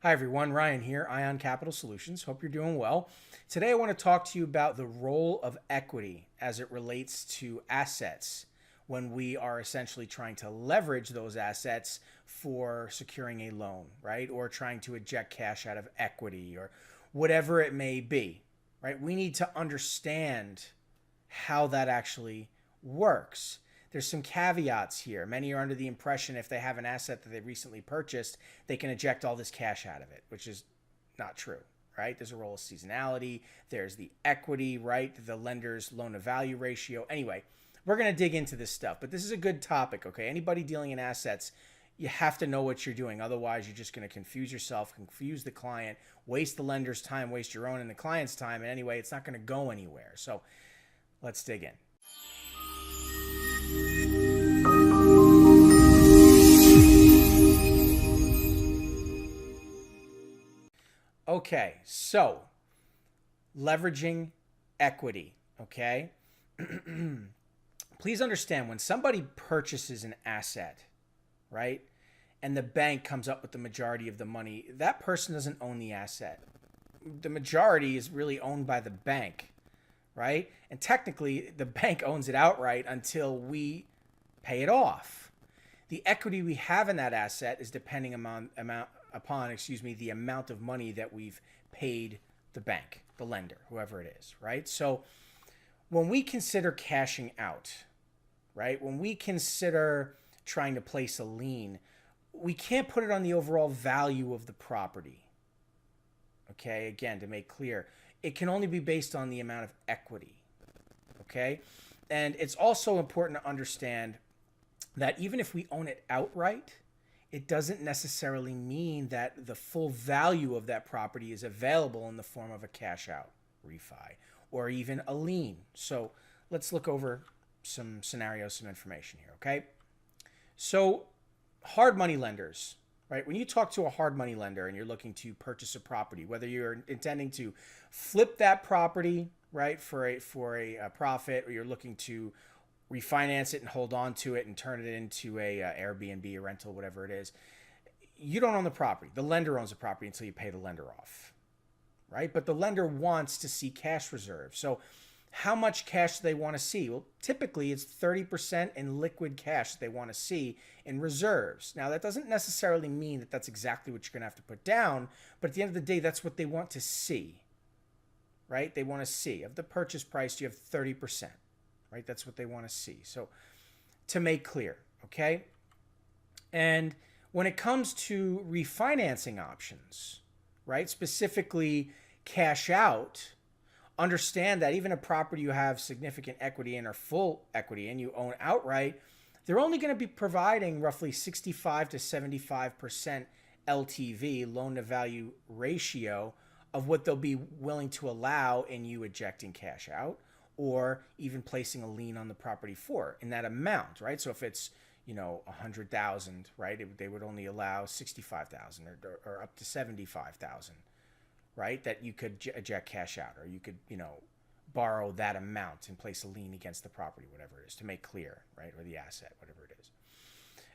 Hi everyone, Ryan here, Ion Capital Solutions. Hope you're doing well. Today I want to talk to you about the role of equity as it relates to assets when we are essentially trying to leverage those assets for securing a loan, right? Or trying to eject cash out of equity or whatever it may be, right? We need to understand how that actually works. There's some caveats here. Many are under the impression if they have an asset that they recently purchased, they can eject all this cash out of it, which is not true, right? There's a role of seasonality. There's the equity, right? The lender's loan to value ratio. Anyway, we're going to dig into this stuff, but this is a good topic, okay? Anybody dealing in assets, you have to know what you're doing. Otherwise, you're just going to confuse yourself, confuse the client, waste the lender's time, waste your own and the client's time. And anyway, it's not going to go anywhere. So let's dig in. Okay, so leveraging equity, okay? Please understand when somebody purchases an asset, right, and the bank comes up with the majority of the money, that person doesn't own the asset. The majority is really owned by the bank, right? And technically, the bank owns it outright until we pay it off. The equity we have in that asset is depending upon the amount of money that we've paid the bank, the lender, whoever it is, right? So when we consider cashing out, right, when we consider trying to place a lien, we can't put it on the overall value of the property. Okay, again, to make clear, it can only be based on the amount of equity. Okay, and it's also important to understand that even if we own it outright, it doesn't necessarily mean that the full value of that property is available in the form of a cash out refi or even a lien. So let's look over some scenarios, some information here, okay? So hard money lenders, right? When you talk to a hard money lender and you're looking to purchase a property, whether you're intending to flip that property, right, for a profit, or you're looking to refinance it and hold on to it and turn it into a Airbnb, a rental, whatever it is, you don't own the property. The lender owns the property until you pay the lender off, right? But the lender wants to see cash reserves. So how much cash do they want to see? Well, typically it's 30% in liquid cash that they want to see in reserves. Now, that doesn't necessarily mean that that's exactly what you're going to have to put down, but at the end of the day, that's what they want to see, right? They want to see of the purchase price, you have 30%. Right? That's what they want to see. So to make clear, okay? And when it comes to refinancing options, right, specifically cash out, understand that even a property you have significant equity in or full equity in, you own outright, they're only going to be providing roughly 65 to 75% LTV, loan to value ratio, of what they'll be willing to allow in you ejecting cash out, or even placing a lien on the property for in that amount, right? So if it's, 100,000, right, they would only allow 65,000 or up to 75,000, right? That you could eject cash out, or you could, borrow that amount and place a lien against the property, whatever it is, to make clear, right, or the asset, whatever it is.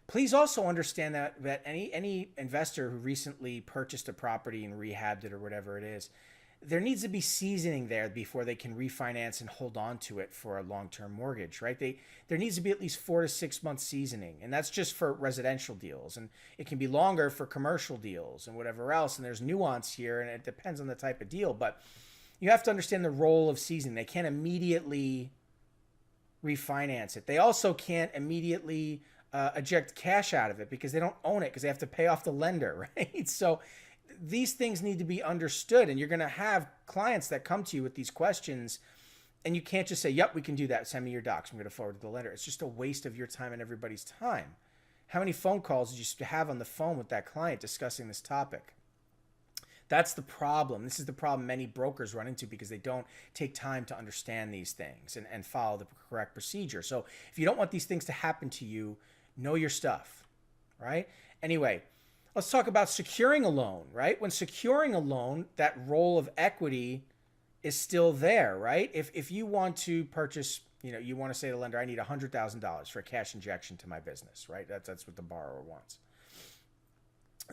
Please also understand that any investor who recently purchased a property and rehabbed it or whatever it is, there needs to be seasoning there before they can refinance and hold on to it for a long-term mortgage, right? There needs to be at least 4 to 6 months seasoning, and that's just for residential deals, and it can be longer for commercial deals and whatever else, and there's nuance here, and it depends on the type of deal, but you have to understand the role of seasoning. They can't immediately refinance it. They also can't immediately eject cash out of it because they don't own it, because they have to pay off the lender, right? So these things need to be understood, and you're going to have clients that come to you with these questions, and you can't just say, yep, we can do that. Send me your docs. I'm going to forward to the lender. It's just a waste of your time and everybody's time. How many phone calls did you have on the phone with that client discussing this topic? That's the problem. This is the problem many brokers run into because they don't take time to understand these things and follow the correct procedure. So if you don't want these things to happen to you, know your stuff, right? Anyway, let's talk about securing a loan, right? When securing a loan, that role of equity is still there, right? If you want to purchase, you want to say to the lender, I need $100,000 for a cash injection to my business, right? That's what the borrower wants.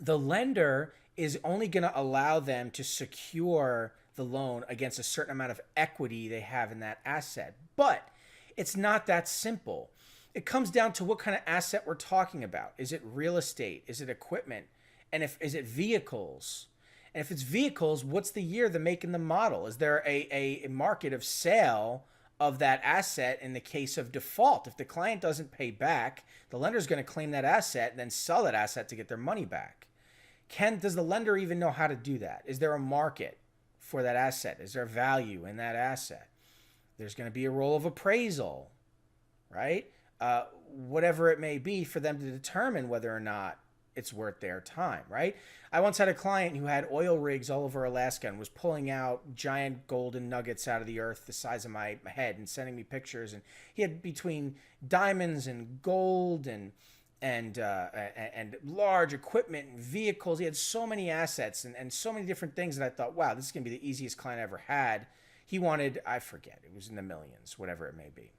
The lender is only going to allow them to secure the loan against a certain amount of equity they have in that asset. But it's not that simple. It comes down to what kind of asset we're talking about. Is it real estate? Is it equipment? And is it vehicles? And if it's vehicles, what's the year, the make, and the model? Is there a market of sale of that asset in the case of default? If the client doesn't pay back, the lender is going to claim that asset and then sell that asset to get their money back. Does the lender even know how to do that? Is there a market for that asset? Is there value in that asset? There's going to be a role of appraisal, right? Whatever it may be for them to determine whether or not it's worth their time, right? I once had a client who had oil rigs all over Alaska and was pulling out giant golden nuggets out of the earth the size of my head and sending me pictures. And he had between diamonds and gold and large equipment and vehicles. He had so many assets and so many different things that I thought, wow, this is going to be the easiest client I ever had. He wanted, I forget, it was in the millions, whatever it may be.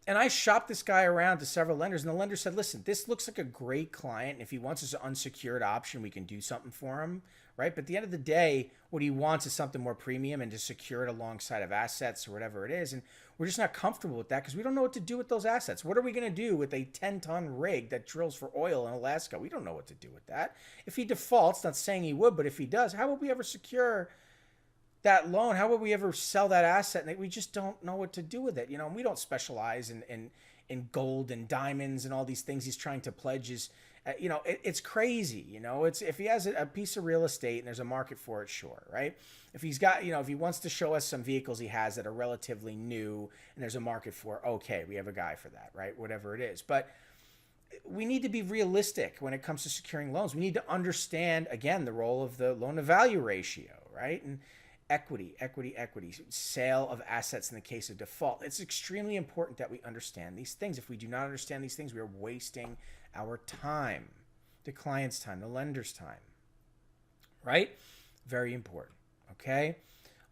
And I shopped this guy around to several lenders, and the lender said, listen, this looks like a great client. And if he wants us an unsecured option, we can do something for him, right? But at the end of the day, what he wants is something more premium and to secure it alongside of assets or whatever it is. And we're just not comfortable with that because we don't know what to do with those assets. What are we going to do with a 10-ton rig that drills for oil in Alaska? We don't know what to do with that. If he defaults, not saying he would, but if he does, how would we ever secure that loan? How would we ever sell that asset? And we just don't know what to do with it. You know, we don't specialize in gold and diamonds and all these things he's trying to pledge. It's crazy. You know, it's if he has a piece of real estate and there's a market for it, sure, right? If he's got, if he wants to show us some vehicles he has that are relatively new and there's a market for, okay, we have a guy for that, right? Whatever it is. But we need to be realistic when it comes to securing loans. We need to understand, again, the role of the loan to value ratio, right? And equity, sale of assets in the case of default. It's extremely important that we understand these things. If we do not understand these things, we are wasting our time, the client's time, the lender's time, right? Very important, okay?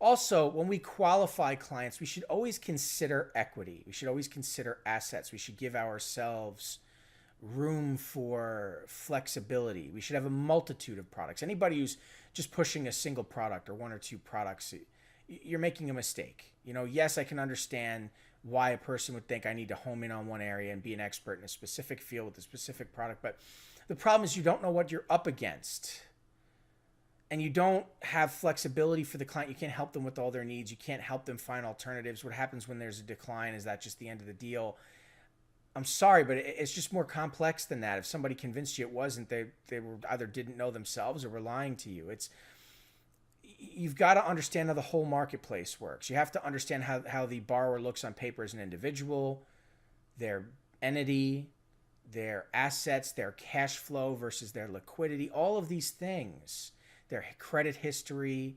Also, when we qualify clients, we should always consider equity. We should always consider assets. We should give ourselves room for flexibility. We should have a multitude of products. Anybody who's just pushing a single product or one or two products, you're making a mistake. Yes, I can understand why a person would think I need to home in on one area and be an expert in a specific field with a specific product. But the problem is you don't know what you're up against. And you don't have flexibility for the client. You can't help them with all their needs. You can't help them find alternatives. What happens when there's a decline? Is that just the end of the deal? I'm sorry, but it's just more complex than that. If somebody convinced you it wasn't, they were either didn't know themselves or were lying to you. You've got to understand how the whole marketplace works. You have to understand how the borrower looks on paper as an individual, their entity, their assets, their cash flow versus their liquidity, all of these things, their credit history.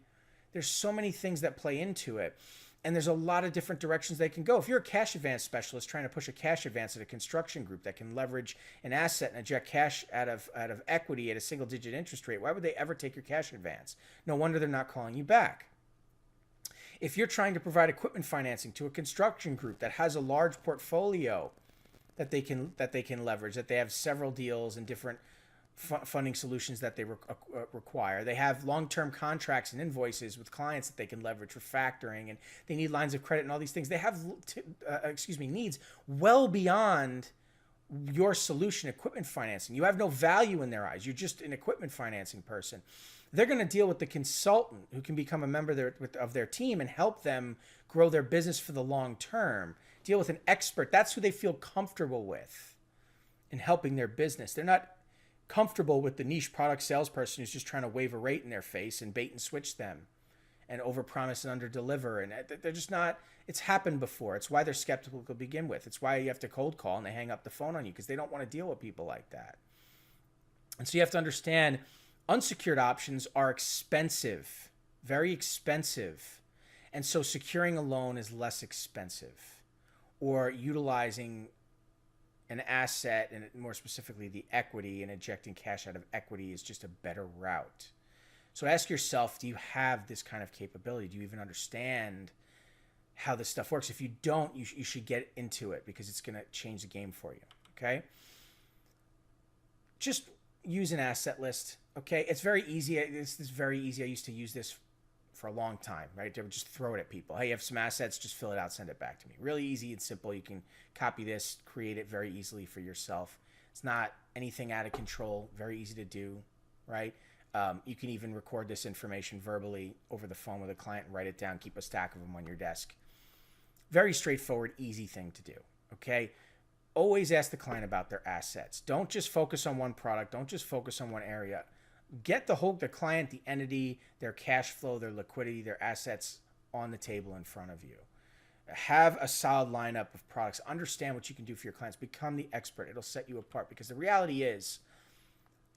There's so many things that play into it. And there's a lot of different directions they can go. If you're a cash advance specialist trying to push a cash advance at a construction group that can leverage an asset and eject cash out of equity at a single-digit interest rate, why would they ever take your cash advance? No wonder they're not calling you back. If you're trying to provide equipment financing to a construction group that has a large portfolio that they can leverage, that they have several deals and different funding solutions that they require. They have long-term contracts and invoices with clients that they can leverage for factoring, and they need lines of credit and all these things. They have, needs well beyond your solution, equipment financing. You have no value in their eyes. You're just an equipment financing person. They're going to deal with the consultant who can become a member of their team and help them grow their business for the long term. Deal with an expert. That's who they feel comfortable with in helping their business. They're not comfortable with the niche product salesperson who's just trying to wave a rate in their face and bait and switch them and overpromise and underdeliver. And they're just not, it's happened before. It's why they're skeptical to begin with. It's why you have to cold call and they hang up the phone on you because they don't want to deal with people like that. And so you have to understand unsecured options are expensive, very expensive. And so securing a loan is less expensive, or utilizing an asset, and more specifically the equity, and ejecting cash out of equity is just a better route. So ask yourself, do you have this kind of capability? Do you even understand how this stuff works? If you don't, you should get into it because it's going to change the game for you, okay? Just use an asset list. Okay, it's very easy. This is very easy. I used to use this for a long time, right? They would just throw it at people. Hey, you have some assets, just fill it out, send it back to me. Really easy and simple. You can copy this, create it very easily for yourself. It's not anything out of control. Very easy to do, right? You can even record this information verbally over the phone with a client and write it down. Keep a stack of them on your desk. Very straightforward, easy thing to do. Okay. Always ask the client about their assets. Don't just focus on one product. Don't just focus on one area. Get the client, the entity, their cash flow, their liquidity, their assets on the table in front of you. Have a solid lineup of products. Understand what you can do for your clients. Become the expert. It'll set you apart, because the reality is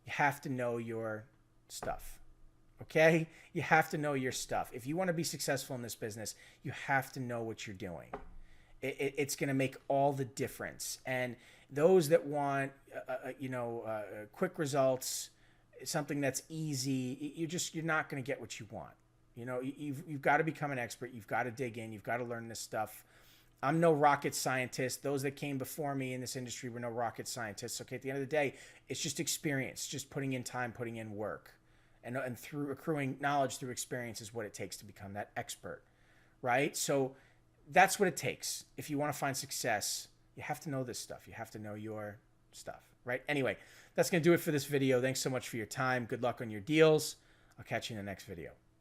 you have to know your stuff. Okay? You have to know your stuff. If you want to be successful in this business, you have to know what you're doing. It's going to make all the difference. And those that want, quick results, something that's easy, you're not going to get what you want. You've got to become an expert. You've got to dig in. You've got to learn this stuff. I'm no rocket scientist. Those that came before me in this industry were no rocket scientists. Okay, at the end of the day, it's just experience, just putting in time, putting in work, and through accruing knowledge through experience is what it takes to become that expert, right? So that's what it takes. If you want to find success, you have to know this stuff. You have to know your stuff, right? Anyway, that's going to do it for this video. Thanks so much for your time. Good luck on your deals. I'll catch you in the next video.